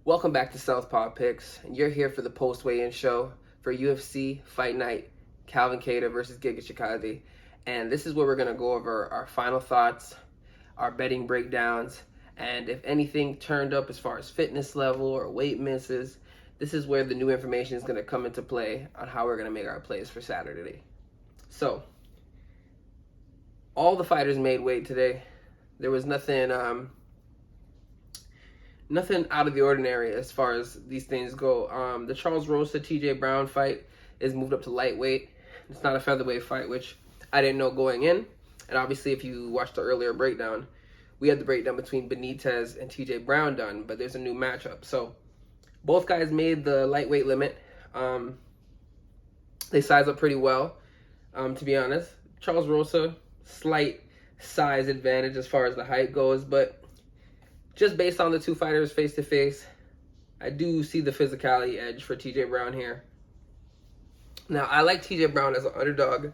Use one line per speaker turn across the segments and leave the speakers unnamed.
Welcome back to Southpaw Picks, and you're here for the post-weigh-in show for UFC Fight Night, Calvin versus Giga Chikadze. And this is where we're going to go over our final thoughts, our betting breakdowns, and if anything turned up as far as fitness level or weight misses, this is where the new information is going to come into play on how we're going to make our plays for Saturday. So, all the fighters made weight today. There was nothing out of the ordinary as far as these things go. The Charles Rosa TJ Brown fight is moved up to lightweight. It's not a featherweight fight, which I didn't know going in. And obviously, if you watched the earlier breakdown, we had the breakdown between Benitez and TJ Brown done, but there's a new matchup. So both guys made the lightweight limit. They size up pretty well, to be honest. Charles Rosa, slight size advantage as far as the height goes, but just based on the two fighters face-to-face, I do see the physicality edge for TJ Brown here. Now, I like TJ Brown as an underdog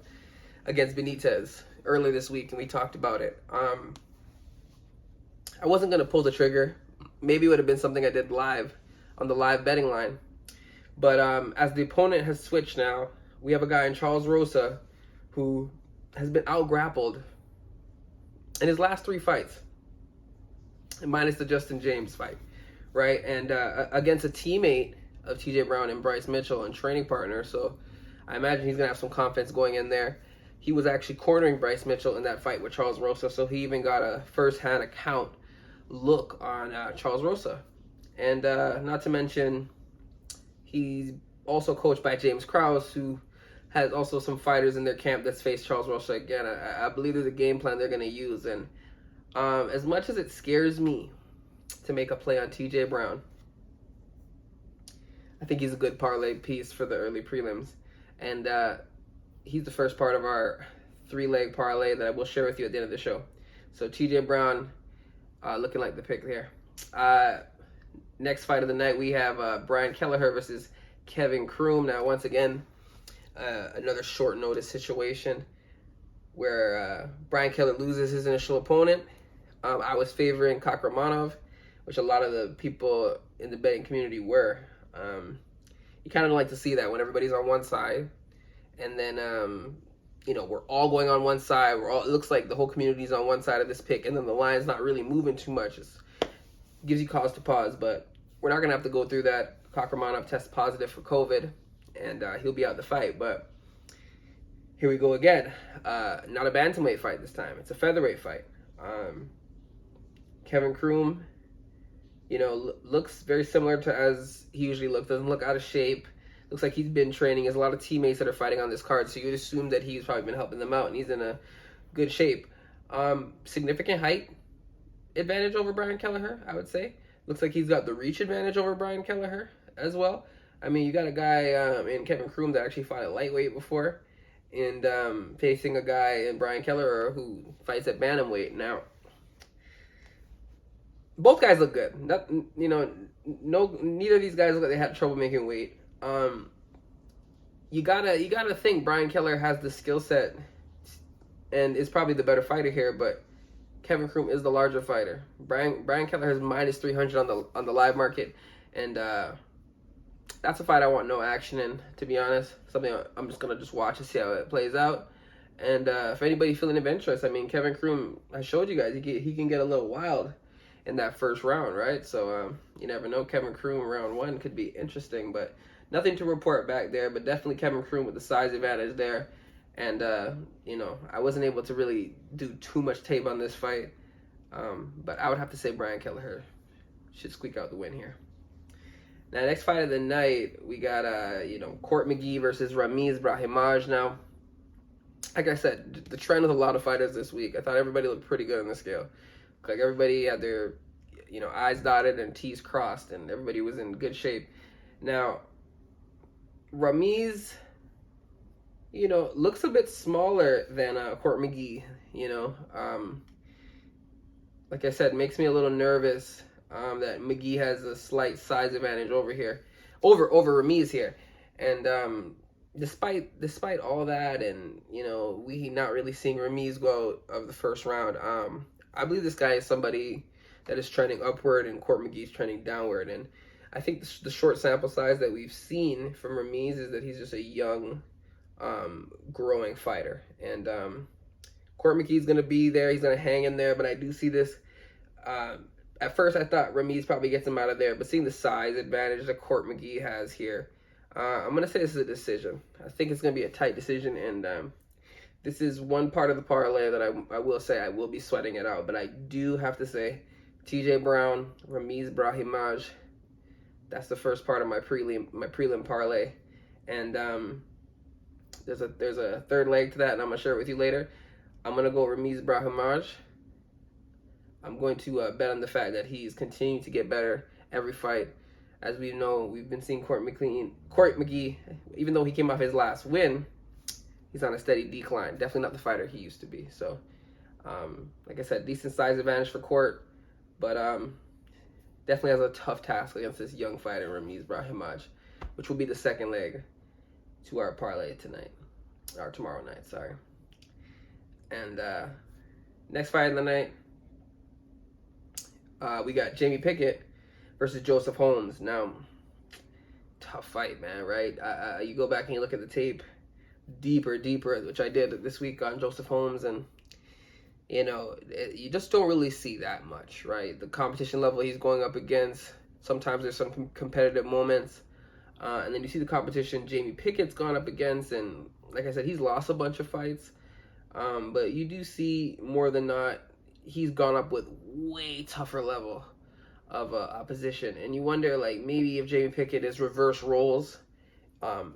against Benitez earlier this week, and we talked about it. I wasn't going to pull the trigger. Maybe it would have been something I did live on the live betting line. But as the opponent has switched now, we have a guy in Charles Rosa who has been out-grappled in his last 3 fights. Minus the Justin James fight, right? And against a teammate of TJ Brown and Bryce Mitchell and training partner, so I imagine he's going to have some confidence going in there. He was actually cornering Bryce Mitchell in that fight with Charles Rosa, so he even got a first-hand account look on Charles Rosa. And not to mention, he's also coached by James Krause, who has also some fighters in their camp that's faced Charles Rosa again. I believe there's a game plan they're going to use, and as much as it scares me to make a play on TJ Brown, I think he's a good parlay piece for the early prelims. And he's the first part of our 3-leg parlay that I will share with you at the end of the show. So TJ Brown looking like the pick here. Next fight of the night, we have Brian Kelleher versus Kevin Croom. Now, once again, another short notice situation where Brian Kelleher loses his initial opponent. I was favoring Kakramanov, which a lot of the people in the betting community were. You kind of like to see that when everybody's on one side, and then we're all going on one side. It looks like the whole community's on one side of this pick, and then the line's not really moving too much. It gives you cause to pause, but we're not gonna have to go through that. Kakramanov tests positive for COVID, and he'll be out the fight. But here we go again. Not a bantamweight fight this time. It's a featherweight fight. Kevin Croom, looks very similar to as he usually looks. Doesn't look out of shape. Looks like he's been training. There's a lot of teammates that are fighting on this card, so you'd assume that he's probably been helping them out, and he's in a good shape. Significant height advantage over Brian Kelleher, I would say. Looks like he's got the reach advantage over Brian Kelleher as well. I mean, you got a guy in Kevin Croom that actually fought at lightweight before, and facing a guy in Brian Kelleher who fights at bantamweight now. Both guys look good. Neither of these guys look like they had trouble making weight. You gotta think Brian Kelleher has the skill set and is probably the better fighter here, but Kevin Croom is the larger fighter. Brian Kelleher is minus 300 on the live market, and that's a fight I want no action in, to be honest. Something I'm just gonna watch and see how it plays out. And if anybody feeling adventurous, I mean, Kevin Croom, I showed you guys he can get a little wild in that first round, right? So you never know. Kevin Croom round 1 could be interesting, but nothing to report back there. But definitely Kevin Croom with the size advantage there. And I wasn't able to really do too much tape on this fight, but I would have to say Brian Kelleher should squeak out the win here. Now, next fight of the night, we got Court McGee versus Ramiz Brahimaj. Now, like I said, the trend with a lot of fighters this week, I thought everybody looked pretty good on the scale. Like everybody had their, I's dotted and T's crossed, and everybody was in good shape. Now, Ramiz, looks a bit smaller than Court McGee. Like I said, makes me a little nervous that McGee has a slight size advantage over Ramiz here, and despite all that, and we not really seeing Ramiz go out of the first round. I believe this guy is somebody that is trending upward and Court McGee's trending downward. And I think the short sample size that we've seen from Ramiz is that he's just a young, growing fighter. And Court McGee's going to be there. He's going to hang in there. But I do see this. At first, I thought Ramiz probably gets him out of there. But seeing the size advantage that Court McGee has here, I'm going to say this is a decision. I think it's going to be a tight decision. And this is one part of the parlay that I will say I will be sweating it out. But I do have to say, TJ Brown, Ramiz Brahimaj, that's the first part of my prelim parlay. And there's a third leg to that, and I'm going to share it with you later. I'm going to go Ramiz Brahimaj. I'm going to bet on the fact that he's continuing to get better every fight. As we know, we've been seeing Court McGee, even though he came off his last win, he's on a steady decline. Definitely not the fighter he used to be. So, like I said, decent size advantage for Court, but definitely has a tough task against this young fighter, Ramiz Brahimaj, which will be the second leg to our parlay tonight, or tomorrow night, sorry. And next fight of the night, we got Jamie Pickett versus Joseph Holmes. Now, tough fight, man, right? You go back and you look at the tape deeper, which I did this week on Joseph Holmes, and you know, you just don't really see that much, right? The competition level he's going up against, sometimes there's some competitive moments, and then you see the competition Jamie Pickett's gone up against, and like I said, he's lost a bunch of fights, but you do see more than not, he's gone up with way tougher level of opposition, and you wonder, like, maybe if Jamie Pickett is reverse roles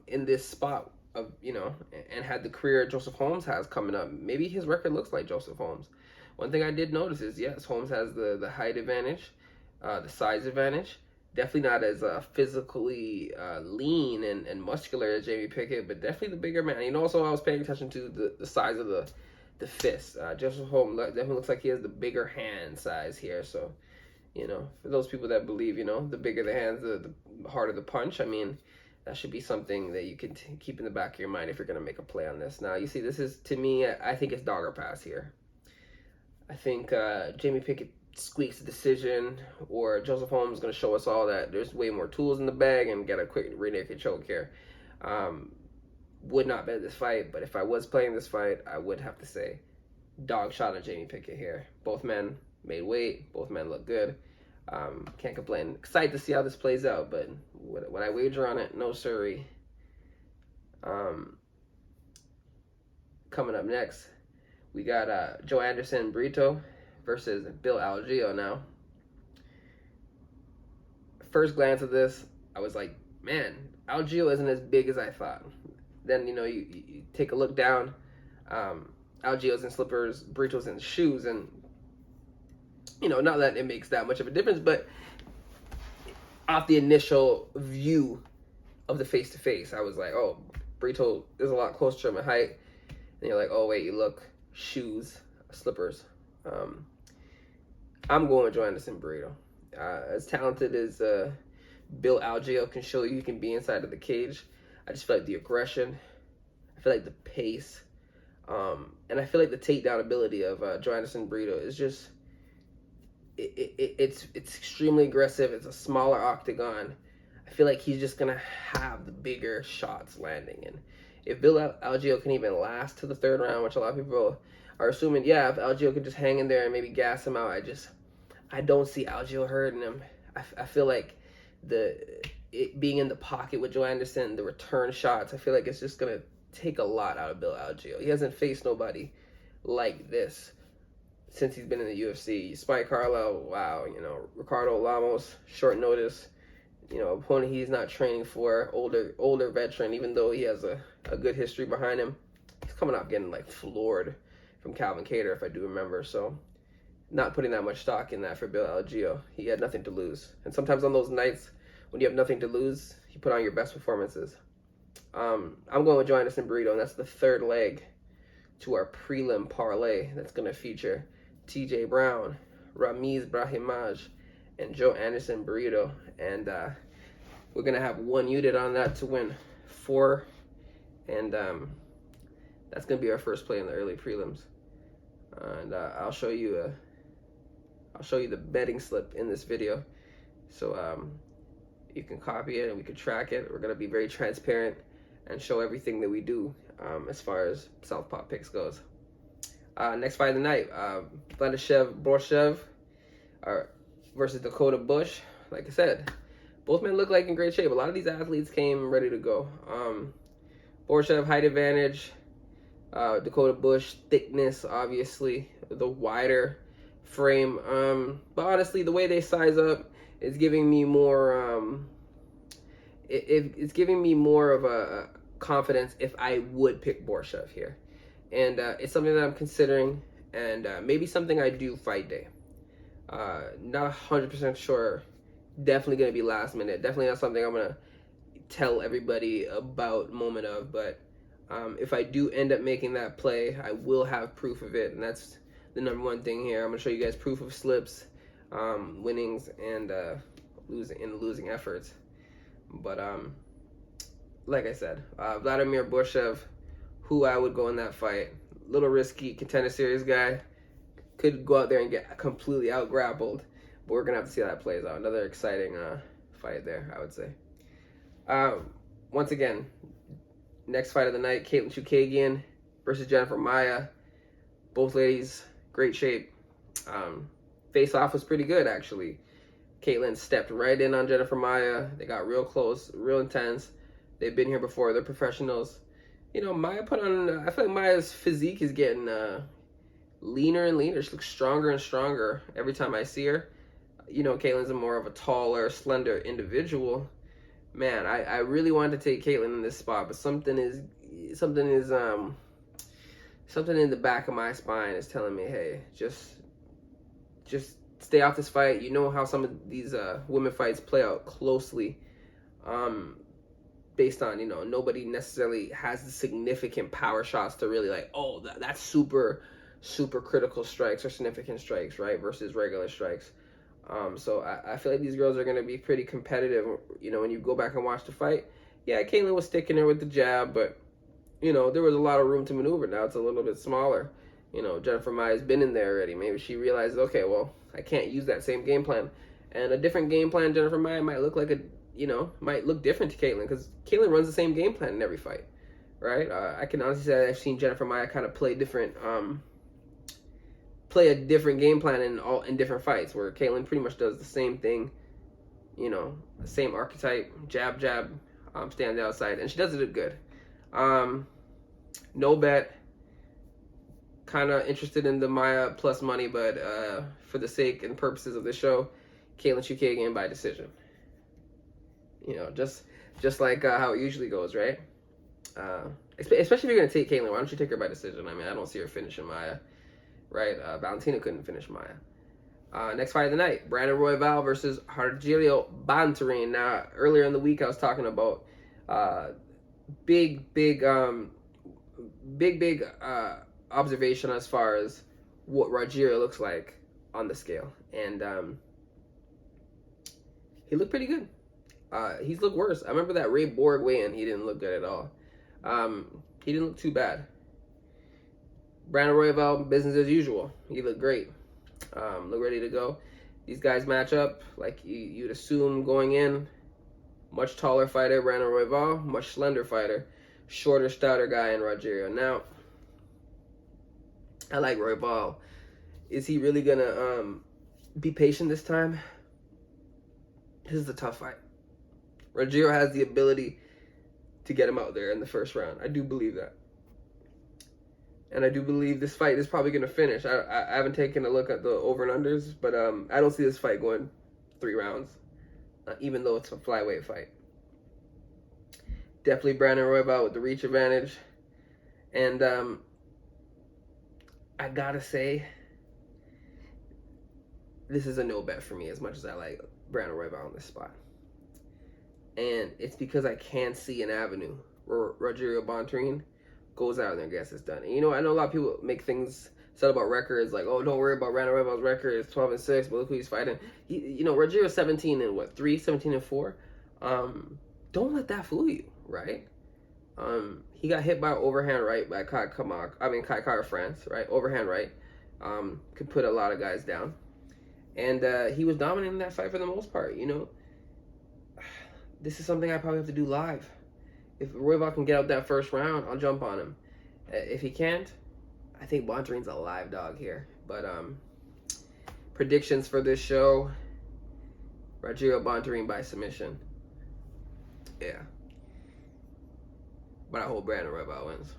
in this spot of, you know, and had the career Joseph Holmes has coming up, maybe his record looks like Joseph Holmes. One thing I did notice is, yes, Holmes has the height advantage, the size advantage. Definitely not as physically lean and muscular as Jamie Pickett, but definitely the bigger man. You know, also I was paying attention to the size of the fist. Joseph Holmes definitely looks like he has the bigger hand size here. So, you know, for those people that believe, you know, the bigger the hands, the harder the punch, I mean, that should be something that you can keep in the back of your mind if you're going to make a play on this. Now, you see, this is, to me, I think it's dog or pass here. I think Jamie Pickett squeaks a decision, or Joseph Holmes is going to show us all that there's way more tools in the bag and get a quick rear naked choke here. Would not bet this fight, but if I was playing this fight, I would have to say dog shot on Jamie Pickett here. Both men made weight. Both men look good. Can't complain. Excited to see how this plays out, but would I wager on it? No, sirree. Coming up next, we got Joanderson Brito versus Bill Algeo. Now, first glance at this, I was like, man, Algeo isn't as big as I thought. Then, you know, you take a look down, Algeo's in slippers, Brito's in shoes, and you know, not that it makes that much of a difference, but off the initial view of the face-to-face, I was like, oh, Brito is a lot closer to my height. And you're like, oh, wait, you look, shoes, slippers. I'm going with Joanderson Brito. As talented as Bill Algeo can show you can be inside of the cage, I just feel like the aggression, I feel like the pace, and I feel like the takedown ability of Joanderson Brito is just, it's extremely aggressive. It's a smaller octagon. I feel like he's just gonna have the bigger shots landing. And if Bill Algeo can even last to the third round, which a lot of people are assuming, yeah, if Algeo can just hang in there and maybe gas him out, I don't see Algeo hurting him. I feel like it being in the pocket with Joanderson, the return shots, I feel like it's just gonna take a lot out of Bill Algeo. He hasn't faced nobody like this since he's been in the UFC. Spike Carlisle, wow, you know, Ricardo Lamos, short notice, you know, opponent he's not training for, older veteran, even though he has a good history behind him. He's coming off getting like floored from Calvin Kattar, if I do remember. So not putting that much stock in that for Bill Algeo. He had nothing to lose. And sometimes on those nights when you have nothing to lose, you put on your best performances. I'm going with Joanderson Brito, and that's the third leg to our prelim parlay that's going to feature TJ Brown, Ramiz Brahimaj, and Joanderson Brito. And we're going to have one unit on that to win 4. And that's going to be our first play in the early prelims. And I'll show you the betting slip in this video. So You can copy it and we can track it. We're going to be very transparent and show everything that we do as far as Southpaw picks goes. Next fight of the night, Borshchev versus Dakota Bush. Like I said, both men look like in great shape. A lot of these athletes came ready to go. Borshchev, height advantage. Dakota Bush, thickness, obviously. The wider frame. But honestly, the way they size up is giving me more... it's giving me more of a confidence if I would pick Borshchev here. And it's something that I'm considering, and maybe something I do fight day. Not 100% sure. Definitely going to be last minute. Definitely not something I'm going to tell everybody about moment of, but if I do end up making that play, I will have proof of it, and that's the number one thing here. I'm going to show you guys proof of slips, winnings, and losing efforts. But like I said, Vladimir Borshchev, who I would go in that fight. Little risky, contender series guy. Could go out there and get completely out-grappled. But we're going to have to see how that plays out. Another exciting fight there, I would say. Once again, next fight of the night, Katlyn Chookagian versus Jennifer Maia. Both ladies, great shape. Face-off was pretty good, actually. Katlyn stepped right in on Jennifer Maia. They got real close, real intense. They've been here before. They're professionals. You know, Maia put on... I feel like Maia's physique is getting leaner and leaner. She looks stronger and stronger every time I see her. You know, Katlyn's more of a taller, slender individual. Man, I really wanted to take Katlyn in this spot, but something in the back of my spine is telling me, hey, just stay off this fight. You know how some of these women fights play out closely. Based on, you know, nobody necessarily has the significant power shots to really like, oh, that's super critical strikes or significant strikes, right? Versus regular strikes. So I feel like these girls are going to be pretty competitive. You know, when you go back and watch the fight, yeah, Katlyn was sticking there with the jab, but, you know, there was a lot of room to maneuver. Now it's a little bit smaller. You know, Jennifer Maia's been in there already. Maybe she realizes, okay, well, I can't use that same game plan. And a different game plan, Jennifer Maia might look like might look different to Katlyn, because Katlyn runs the same game plan in every fight, right? I can honestly say I've seen Jennifer Maia kind of play a different game plan in different fights, where Katlyn pretty much does the same thing, you know, the same archetype, jab, stand outside, and she does it good. No bet. Kind of interested in the Maia plus money, but for the sake and purposes of the show, Katlyn Chookagian by decision. You know, just like how it usually goes, right? Especially if you're going to take Katlyn, why don't you take her by decision? I mean, I don't see her finishing Maia, right? Valentina couldn't finish Maia. Next fight of the night, Royval versus Rogério Bontorin. Now, earlier in the week, I was talking about big observation as far as what Rogério looks like on the scale. And he looked pretty good. He's looked worse. I remember that Ray Borg weigh-in. He didn't look good at all. He didn't look too bad. Royval, business as usual. He looked great. Look ready to go. These guys match up like you'd assume going in. Much taller fighter, Royval. Much slender fighter. Shorter, stouter guy in Rogério. Now, I like Royval. Is he really going to be patient this time? This is a tough fight. Rogério has the ability to get him out there in the first round. I do believe that. And I do believe this fight is probably going to finish. I haven't taken a look at the over and unders, but I don't see this fight going 3 rounds, even though it's a flyweight fight. Definitely Royval with the reach advantage. And I got to say, this is a no bet for me as much as I like Royval on this spot. And it's because I can see an avenue where Rogério Bontorin goes out there and gets this done. And, you know, I know a lot of people make things said about records, like, oh, don't worry about Royval's record, it's 12-6, but look who he's fighting. You know, Rogério's 17 and 4. Don't let that fool you, right? He got hit by an overhand right by Kai France, right? Overhand right. Could put a lot of guys down. And he was dominating that fight for the most part, you know. this is something I probably have to do live. If Royval can get out that first round, I'll jump on him. If he can't, I think Bontorin's a live dog here. But predictions for this show: Rogério Bontorin by submission. Yeah. But I hope Brandon Royval wins.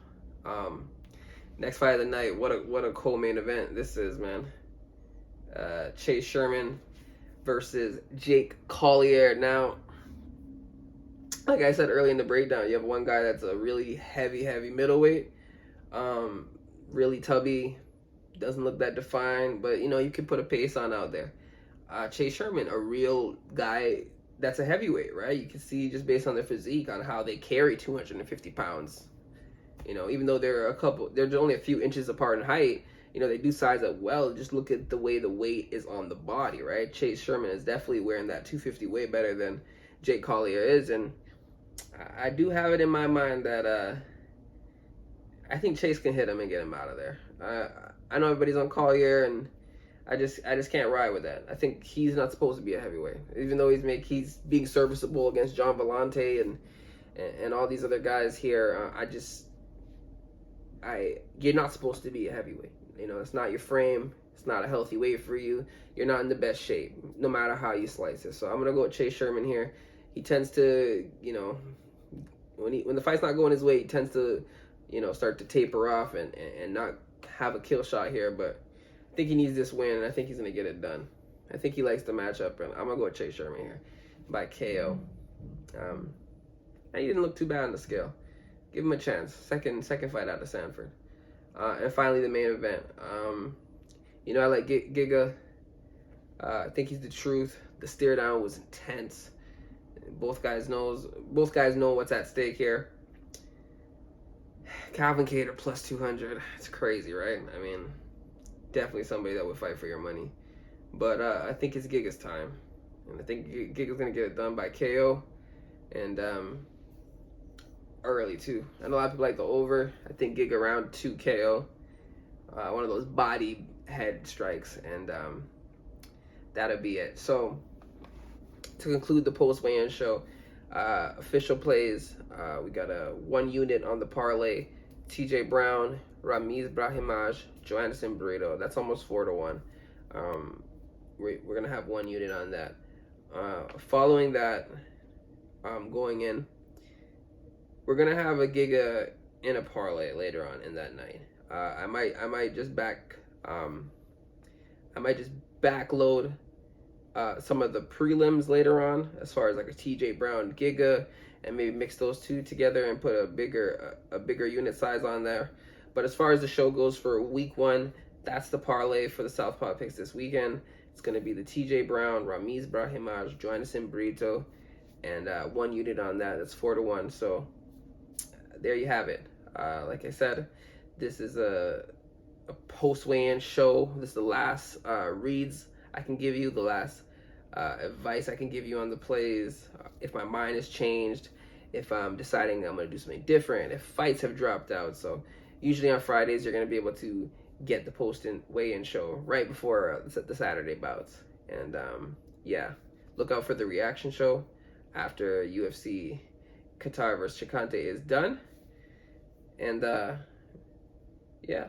Next fight of the night, what a co-main event this is, man. Chase Sherman versus Jake Collier. Now, like I said early in the breakdown, you have one guy that's a really heavy middleweight, really tubby, doesn't look that defined, but you know, you can put a pace on out there. Chase Sherman, a real guy that's a heavyweight, right? You can see just based on their physique on how they carry 250 pounds. You know, even though they're only a few inches apart in height, you know, they do size up well. Just look at the way the weight is on the body, right? Chase Sherman is definitely wearing that 250 way better than Jake Collier is, and I do have it in my mind that I think Chase can hit him and get him out of there. I know everybody's on Collier, and I just can't ride with that. I think he's not supposed to be a heavyweight, even though he's being serviceable against John Vellante and all these other guys here. You're not supposed to be a heavyweight. You know, it's not your frame. It's not a healthy weight for you. You're not in the best shape, no matter how you slice it. So I'm gonna go with Chase Sherman here. He tends to, you know, when the fight's not going his way, he tends to, you know, start to taper off and not have a kill shot here. But I think he needs this win, and I think he's gonna get it done. I think he likes the matchup, and I'm gonna go with Chase Sherman here by KO. And he didn't look too bad on the scale. Give him a chance. Second fight out of Sanford. And finally, the main event. You know, I like Giga. I think he's the truth. The stare down was intense. Both guys know what's at stake here. Calvin Kattar plus 200. It's crazy, right? I mean, definitely somebody that would fight for your money. But I think it's Giga's time, and I think Giga's gonna get it done by KO, and early too. I know a lot of people like the over. I think Giga around 2 KO. One of those body head strikes, and that'll be it. So to conclude the post weigh-in show, official plays. We got a 1 unit on the parlay. TJ Brown, Ramiz, Brahimaj, Joanderson, Brito. That's almost 4-1. We're gonna have 1 unit on that. Following that, going in, we're gonna have a Giga in a parlay later on in that night. I might just backload some of the prelims later on, as far as like a TJ Brown Giga, and maybe mix those two together and put a bigger unit size on there. But as far as the show goes for week 1, that's the parlay for the Southpaw picks this weekend. It's gonna be the TJ Brown, Ramiz, Brahimaj, Joanderson, Brito, and 1 unit on that. That's 4-1. So there you have it. Like I said, this is a post weigh-in show. This is the last reads I can give you, the last advice I can give you on the plays. If my mind has changed, if I'm deciding I'm going to do something different, if fights have dropped out. So usually on Fridays, you're going to be able to get the post and weigh-in show right before the Saturday bouts. And yeah, look out for the reaction show after UFC Kattar versus Chikadze is done. And yeah.